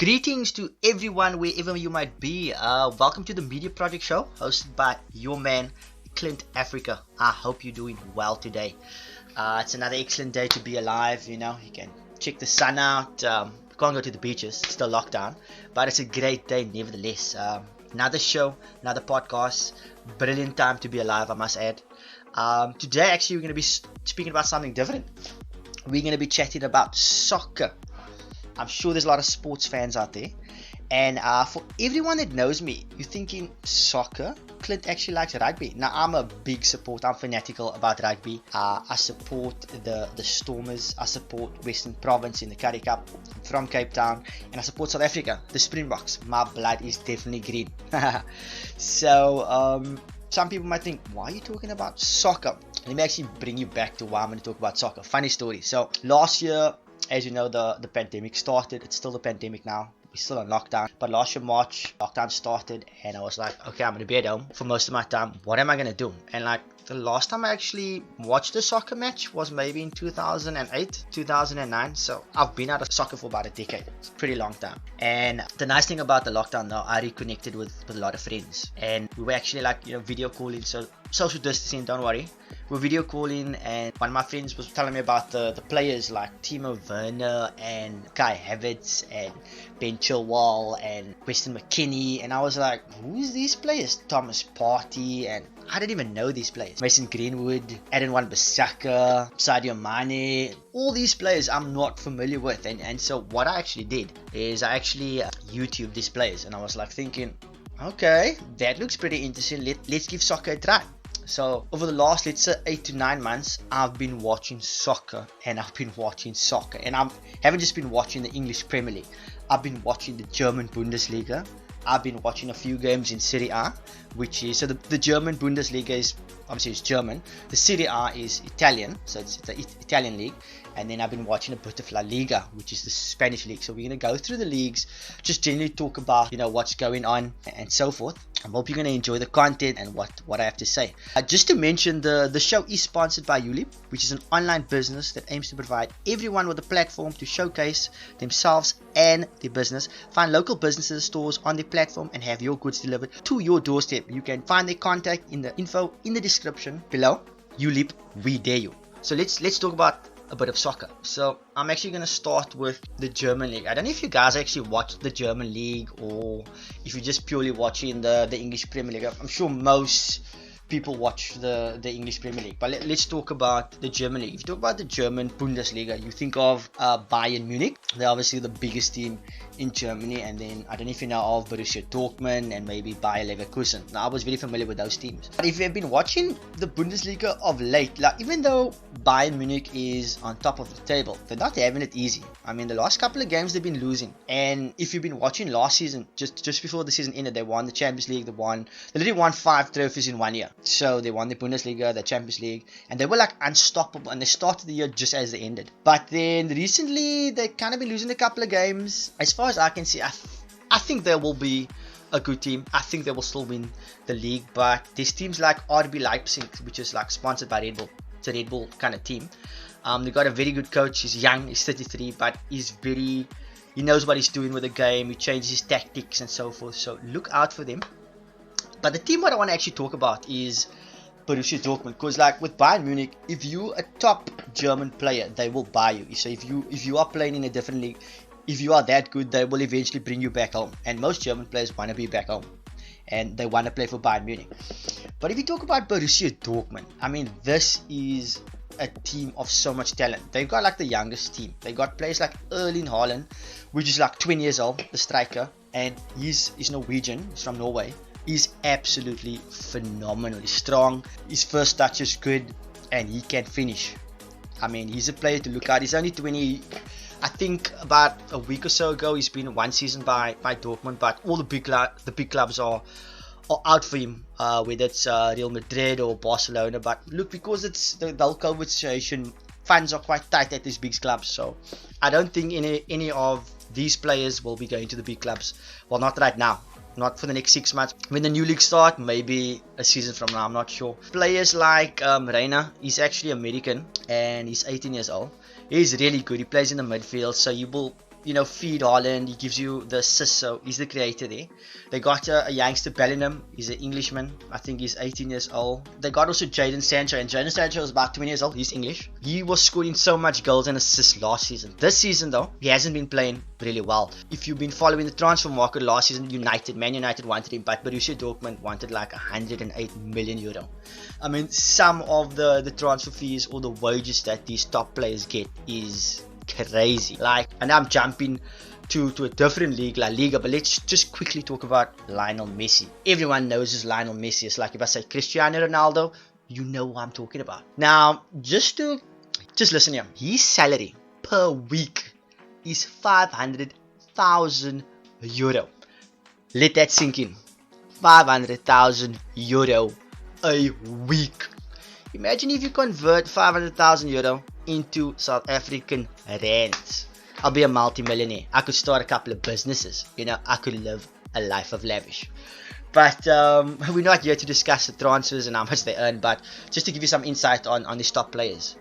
Greetings to everyone wherever you might be. Welcome to the Media Project Show hosted by your man Clint Africa. I hope you're doing well today. It's another excellent day to be alive. You can check the sun out. Can't go to the beaches, it's still lockdown, but it's a great day nevertheless. Another show, another podcast. Brilliant time to be alive, I must add. Today actually we're going to be speaking about something different. We're going to be chatting about soccer. I'm sure there's a lot of sports fans out there, and for everyone that knows me, you're thinking soccer? Clint actually likes rugby. Now I'm a big supporter, I'm fanatical about rugby. I support the Stormers, I support Western Province in the Currie Cup. I'm from Cape Town, and I support South Africa, the Springboks. My blood is definitely green. So some people might think, why are you talking about soccer? Let me actually bring you back to why I'm going to talk about soccer. Funny story. So last year, as you know, the pandemic started. It's still the pandemic now. We're still on lockdown. But last year, March, lockdown started. And I was like, okay, I'm going to be at home for most of my time. What am I going to do? And the last time I actually watched a soccer match was maybe in 2008, 2009. So I've been out of soccer for about a decade. It's a pretty long time. And the nice thing about the lockdown now, I reconnected with a lot of friends. And we were actually video calling. So social distancing, don't worry. We're video calling, and one of my friends was telling me about the players like Timo Werner and Kai Havertz and Ben Chilwell and Weston McKennie, and I was like, who's these players? Thomas Partey, and I didn't even know these players. Mason Greenwood, Eden Wan-Bissaka, Sadio Mane, all these players I'm not familiar with, and so what I actually did is I actually YouTube these players, and I was like thinking, okay, that looks pretty interesting. Let's give soccer a try. So over the last, let's say 8 to 9 months, I've been watching soccer, and I haven't just been watching the English Premier League. I've been watching the German Bundesliga. I've been watching a few games in Serie A, which is, so the German Bundesliga is, obviously it's German. The Serie A is Italian, so it's the Italian league. And then I've been watching a bit of La Liga, which is the Spanish league. So we're going to go through the leagues, just generally talk about, what's going on and so forth. I hope you're going to enjoy the content and what I have to say. Just to mention, the show is sponsored by Ulip, which is an online business that aims to provide everyone with a platform to showcase themselves and their business. Find local businesses, stores on the platform, and have your goods delivered to your doorstep. You can find their contact in the info in the description below. Ulip, we dare you. So let's talk about a bit of soccer. So I'm actually going to start with the German league. I don't know if you guys actually watch the German league, or if you're just purely watching the English Premier League. I'm sure most people watch the English Premier League, but let's talk about the German league. If you talk about the German Bundesliga, you think of Bayern Munich. They're obviously the biggest team in Germany, and then I don't know if you know of Borussia Dortmund and maybe Bayer Leverkusen. Now I was very familiar with those teams, but if you've been watching the Bundesliga of late, even though Bayern Munich is on top of the table, they're not having it easy. I mean, the last couple of games they've been losing, and if you've been watching last season, just before the season ended, they won the Champions League. They literally won 5 trophies in 1 year. So they won the Bundesliga, the Champions League, and they were unstoppable, and they started the year just as they ended. But then recently they kind of been losing a couple of games. As far as I can see, I think they will be a good team. I think they will still win the league, but there's teams like RB Leipzig, which is sponsored by Red Bull. It's a Red Bull kind of team. They got a very good coach. He's young, he's 33, but he knows what he's doing with the game. He changes his tactics and so forth, so look out for them. But the team what I want to actually talk about is Borussia Dortmund, because with Bayern Munich, if you're a top German player, they will buy you. So if you are playing in a different league, if you are that good, they will eventually bring you back home. And most German players want to be back home, and they want to play for Bayern Munich. But if you talk about Borussia Dortmund, I mean, this is a team of so much talent. They've got the youngest team. They got players like Erling Haaland, which is 20 years old, the striker, and he's Norwegian. He's from Norway. He's absolutely phenomenally strong. His first touch is good, and he can finish. I mean, he's a player to look at. He's only 20. I think about a week or so ago, he's been 1 season by Dortmund, but all the big clubs are out for him, whether it's Real Madrid or Barcelona. But look, because it's the whole COVID situation, funds are quite tight at these big clubs. So I don't think any of these players will be going to the big clubs. Well, not right now. Not for the next 6 months. When the new league start, maybe a season from now, I'm not sure. Players like Reina, he's actually American, and he's 18 years old. He's really good. He plays in the midfield, so you will feed Haaland. He gives you the assists, so he's the creator there. They got a youngster, Bellingham. He's an Englishman. I think he's 18 years old. They got also Jadon Sancho, and Jadon Sancho is about 20 years old. He's English. He was scoring so much goals and assists last season. This season, though, he hasn't been playing really well. If you've been following the transfer market last season, Man United wanted him, but Borussia Dortmund wanted like 108 million euro. I mean, some of the transfer fees or the wages that these top players get is crazy. And I'm jumping to a different league, La Liga, but let's just quickly talk about Lionel Messi. Everyone knows who's Lionel Messi. It's like if I say Cristiano Ronaldo, you know what I'm talking about. Now, just listen here. His salary per week is 500,000 euro. Let that sink in. 500,000 euro a week. Imagine if you convert 500,000 euro into South African rands. I'll be a multi-millionaire. I could start a couple of businesses. I could live a life of lavish. But we're not here to discuss the transfers and how much they earn, but just to give you some insight on these top players.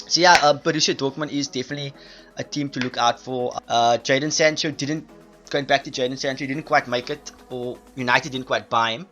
So yeah, Borussia Dortmund is definitely a team to look out for. Jadon Sancho didn't quite make it, or United didn't quite buy him.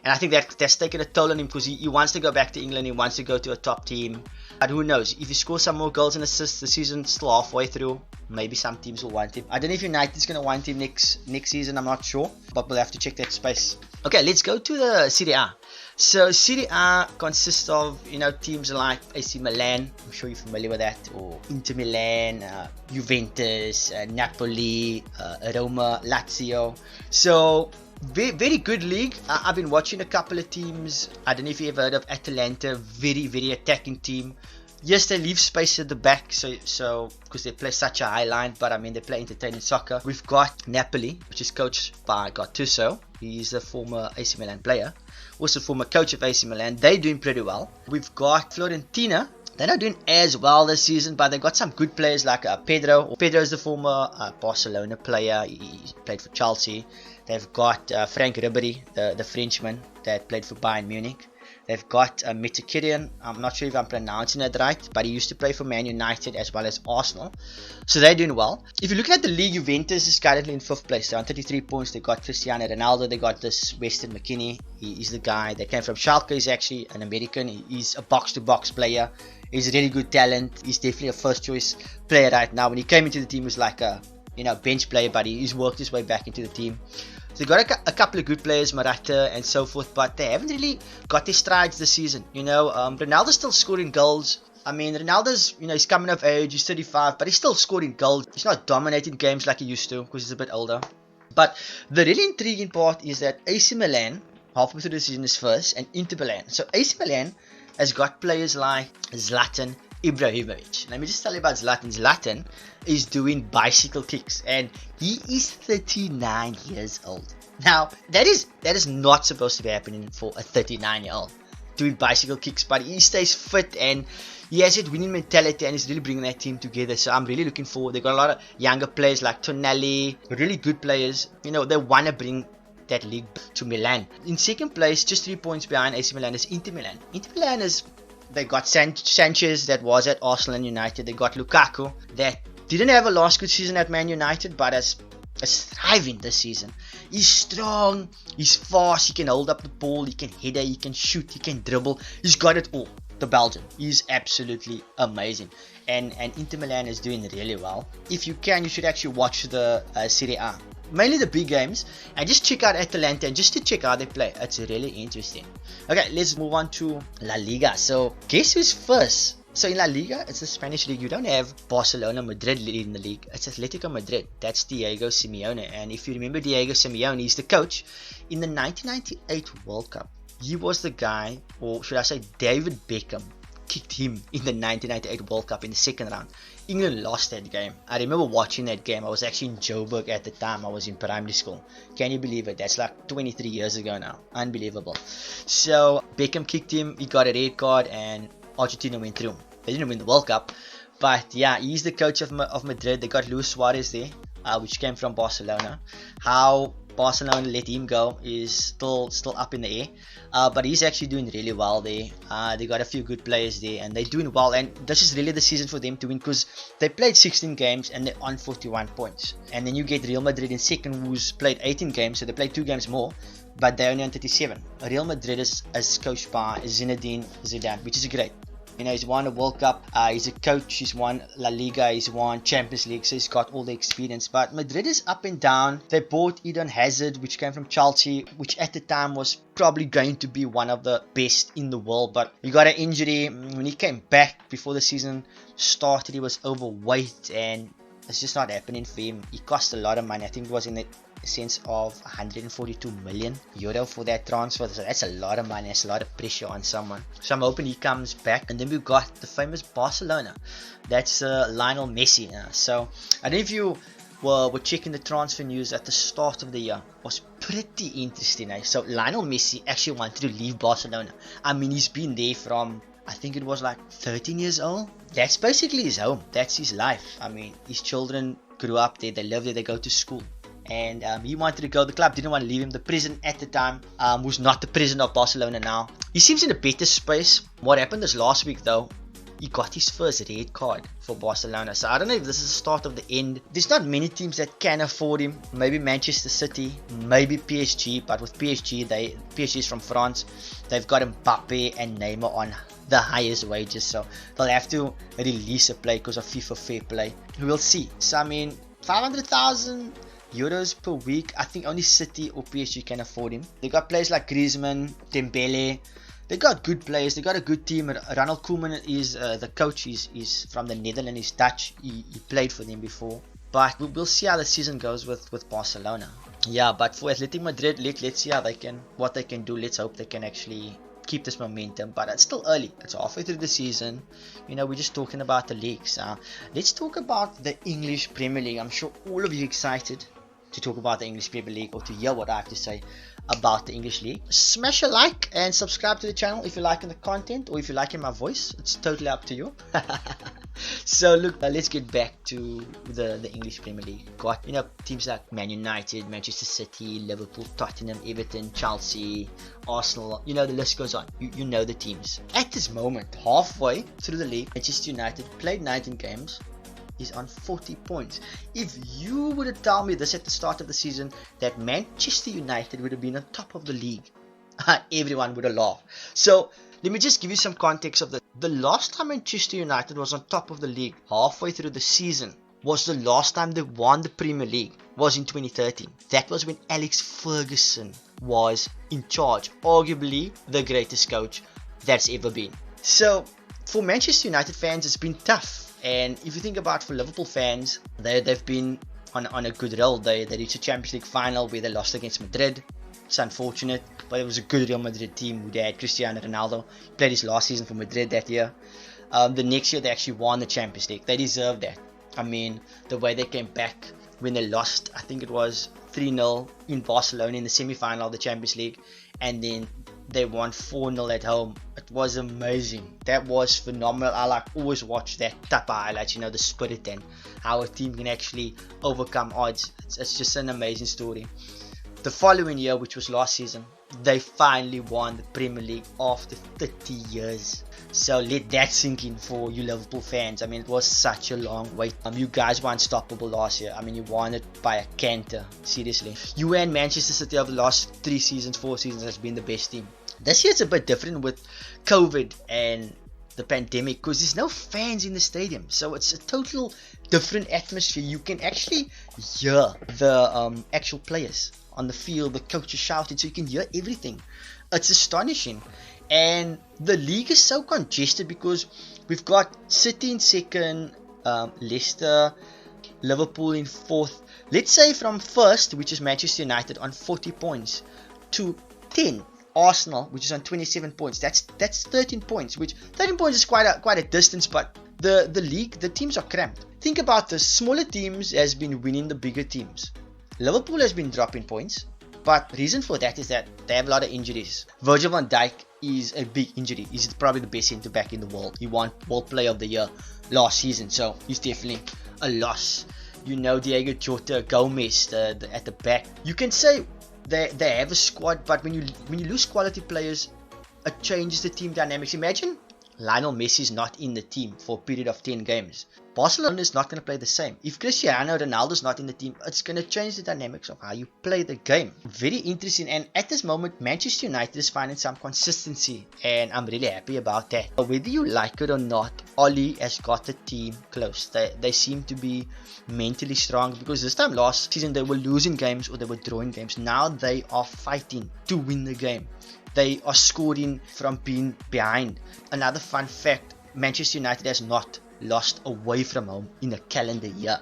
And I think that's taken a toll on him because he wants to go back to England, he wants to go to a top team. But who knows, if he scores some more goals and assists, the season's still halfway through, maybe some teams will want him. I don't know if United's going to want him next season, I'm not sure, but we'll have to check that space. Okay, let's go to the Serie A. So Serie A consists of teams like AC Milan, I'm sure you're familiar with that, or Inter Milan, Juventus, Napoli, Roma, Lazio. So very good league. I've been watching a couple of teams. I don't know if you ever heard of Atalanta. Very, very attacking team. Yes, they leave space at the back, so because they play such a high line, but I mean they play entertaining soccer. We've got Napoli, which is coached by Gattuso. He's a former AC Milan player, also former coach of AC Milan. They're doing pretty well. We've got Fiorentina. They're not doing as well this season, but they got some good players like Pedro. Pedro is the former Barcelona player. He played for Chelsea. They've got Frank Ribery, the Frenchman that played for Bayern Munich. They've got Mkhitaryan. I'm not sure if I'm pronouncing it right, but he used to play for Man United as well as Arsenal. So they're doing well. If you look at the league, Juventus is currently in 5th place. They're on 33 points. They got Cristiano Ronaldo. They got this Weston McKennie. He's the guy that came from Schalke. He's actually an American. He's a box-to-box player. He's a really good talent. He's definitely a first-choice player right now. When he came into the team, he was like a bench player, but he's worked his way back into the team. So they got a couple of good players, Morata and so forth, but they haven't really got their strides this season. Ronaldo's still scoring goals. I mean, Ronaldo's, he's coming of age, he's 35, but he's still scoring goals. He's not dominating games like he used to because he's a bit older. But the really intriguing part is that AC Milan, halfway through the season, is first, and Inter Milan. So AC Milan has got players like Zlatan Ibrahimovic. Let me just tell you about Zlatan. Zlatan is doing bicycle kicks, and he is 39 years old. Now, that is not supposed to be happening for a 39-year-old doing bicycle kicks, but he stays fit and he has that winning mentality and he's really bringing that team together. So I'm really looking forward. They got a lot of younger players like Tonali, really good players. They want to bring that league to Milan. In second place, just 3 points behind AC Milan, is Inter Milan. Inter Milan they got Sanchez that was at Arsenal and United. They got Lukaku that didn't have a last good season at Man United, but is thriving this season. He's strong, he's fast, he can hold up the ball, he can header, he can shoot, he can dribble. He's got it all. The Belgian. He's absolutely amazing. And Inter Milan is doing really well. If you can, you should actually watch the Serie A. Mainly the big games, and just check out Atalanta and just to check how they play. It's really interesting. Okay, let's move on to La Liga. So guess who's first? So in La Liga, it's the Spanish league. You don't have Barcelona, Madrid leading the league. It's Atletico Madrid. That's Diego Simeone. And if you remember Diego Simeone, he's the coach in the 1998 World Cup. He was the guy, or should I say David Beckham, kicked him in the 1998 World Cup in the second round. England lost that game. I remember watching that game. I was actually in Joburg at the time. I was in primary school. Can you believe it? That's like 23 years ago now. Unbelievable. So Beckham kicked him. He got a red card and Argentina went through. They didn't win the World Cup. But yeah, he's the coach of Madrid. They got Luis Suarez there, which came from Barcelona. How Barcelona let him go is still up in the air. But he's actually doing really well there. They got a few good players there, and they're doing well. And this is really the season for them to win, because they played 16 games and they're on 41 points. And then you get Real Madrid in second, who's played 18 games, so they played 2 games more, but they're only on 37. Real Madrid is coached by Zinedine Zidane, which is great. You know, he's won a World Cup, he's a coach, he's won La Liga, he's won Champions League, so he's got all the experience. But Madrid is up and down. They bought Eden Hazard, which came from Chelsea, which at the time was probably going to be one of the best in the world. But he got an injury. When he came back before the season started, he was overweight, and it's just not happening for him. He cost a lot of money. I think it was in the sense of 142 million euro for that transfer. So that's a lot of money. That's a lot of pressure on someone. So I'm hoping he comes back. And then we've got the famous Barcelona. That's Lionel Messi. So I don't know if you were checking the transfer news at the start of the year. It was pretty interesting. So Lionel Messi actually wanted to leave Barcelona. I mean, he's been there from, I think it was like 13 years old. That's basically his home. That's his life. I mean, his children grew up there. They live there. They go to school. And he wanted to go. The club didn't want to leave him. The president at the time, who's not the president of Barcelona now, he seems in a better space. What happened is last week though, he got his first red card for Barcelona. So I don't know if this is the start of the end. There's not many teams that can afford him. Maybe Manchester City, maybe PSG. But with PSG, PSG is from France. They've got Mbappe and Neymar on the highest wages. So they'll have to release a player because of FIFA fair play. We'll see. So I mean, 500,000 euros per week. I think only City or PSG can afford him. They got players like Griezmann, Dembele. They got good players. They got a good team. Ronald Koeman is the coach. He's from the Netherlands. He's Dutch. He played for them before. But we'll see how the season goes with Barcelona. Yeah, but for Athletic Madrid, let's see what they can do. Let's hope they can actually keep this momentum. But it's still early. It's halfway through the season. You know, we're just talking about the leagues. Let's talk about the English Premier League. I'm sure all of you excited to talk about the English Premier League, or to hear what I have to say about the English League. Smash a like and subscribe to the channel if you're liking the content, or if you're liking my voice. It's totally up to you. So look, let's get back to the English Premier League. Got, you know, teams like Man United, Manchester City, Liverpool, Tottenham, Everton, Chelsea, Arsenal. You know, the list goes on. You know the teams. At this moment, halfway through the league, Manchester United played 19 games. Is on 40 points. If you would have told me this at the start of the season, that Manchester United would have been on top of the league, everyone would have laughed. So let me just give you some context of the last time Manchester United was on top of the league halfway through the season was the last time they won the Premier League, was in 2013. That was when Alex Ferguson was in charge, arguably the greatest coach that's ever been. So for Manchester United fans, it's been tough. And if you think about for Liverpool fans, they've been on a good roll. They reached a Champions League final where they lost against Madrid. It's unfortunate, but it was a good Real Madrid team who had Cristiano Ronaldo. He played his last season for Madrid that year. The next year they actually won the Champions League. They deserved that. I mean, the way they came back when they lost, I think it was 3-0 in Barcelona in the semi-final of the Champions League, and then they won 4-0 at home. It was amazing. That was phenomenal. I always watch that type of highlights, you know, the spirit and how a team can actually overcome odds. It's just an amazing story. The following year, which was last season, they finally won the Premier League after 30 years. So let that sink in for you Liverpool fans. I mean, it was such a long wait. You guys were unstoppable last year. I mean, you won it by a canter. Seriously. You and Manchester City over the last 4 seasons has been the best team. This year it's a bit different with COVID and the pandemic, because there's no fans in the stadium. So it's a total different atmosphere. You can actually hear the actual players on the field, the coaches shouting, so you can hear everything. It's astonishing. And the league is so congested because we've got City in second, Leicester, Liverpool in fourth. Let's say from first, which is Manchester United on 40 points, to 10, Arsenal, which is on 27 points. That's 13 points, which 13 points is quite a distance, but the league, the teams are cramped. Think about the smaller teams has been winning the bigger teams. Liverpool has been dropping points, but the reason for that is that they have a lot of injuries. Virgil van Dijk is a big injury. He's probably the best centre back in the world. He won World Player of the Year last season, so he's definitely a loss. Diego Jota, Gomez at the back. You can say they have a squad, but when you lose quality players, it changes the team dynamics. Imagine Lionel Messi is not in the team for a period of 10 games. Barcelona is not going to play the same. If Cristiano Ronaldo is not in the team, it's going to change the dynamics of how you play the game. Very interesting. And at this moment, Manchester United is finding some consistency, and I'm really happy about that. But whether you like it or not, Oli has got the team close. They seem to be mentally strong, because this time last season they were losing games or they were drawing games. Now they are fighting to win the game. They are scoring from being behind. Another fun fact, Manchester United has not lost away from home in a calendar year.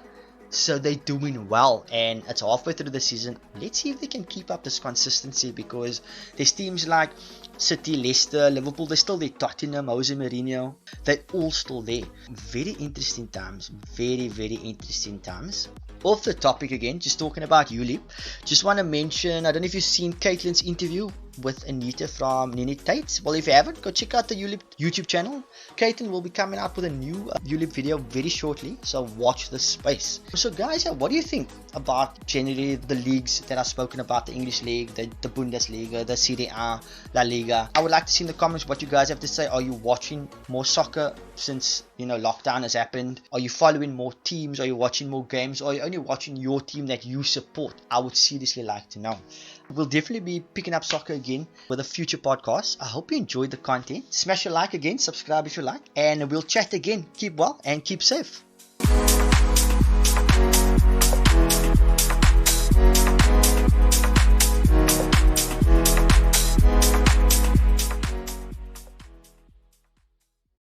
So they're doing well, and it's halfway through the season. Let's see if they can keep up this consistency, because there's teams like City, Leicester, Liverpool, they're still there. Tottenham, Jose Mourinho, they're all still there. Very interesting times. Very, very interesting times. Off the topic again, just talking about ULEAP. Just want to mention, I don't know if you've seen Caitlin's interview with Anita from Nini Tates. Well, if you haven't, go check out the ULEAP YouTube channel. Caitlin will be coming out with a new ULEAP video very shortly, so watch this space. So guys, what do you think about generally the leagues that I've spoken about? The English League, the Bundesliga, the Serie A, La Liga. I would like to see in the comments what you guys have to say. Are you watching more soccer since lockdown has happened? Are you following more teams? Are you watching more games? Or are you only watching your team that you support? I would seriously like to know. We'll definitely be picking up soccer again with a future podcast. I hope you enjoyed the content. Smash a like again, subscribe if you like, and we'll chat again. Keep well and keep safe.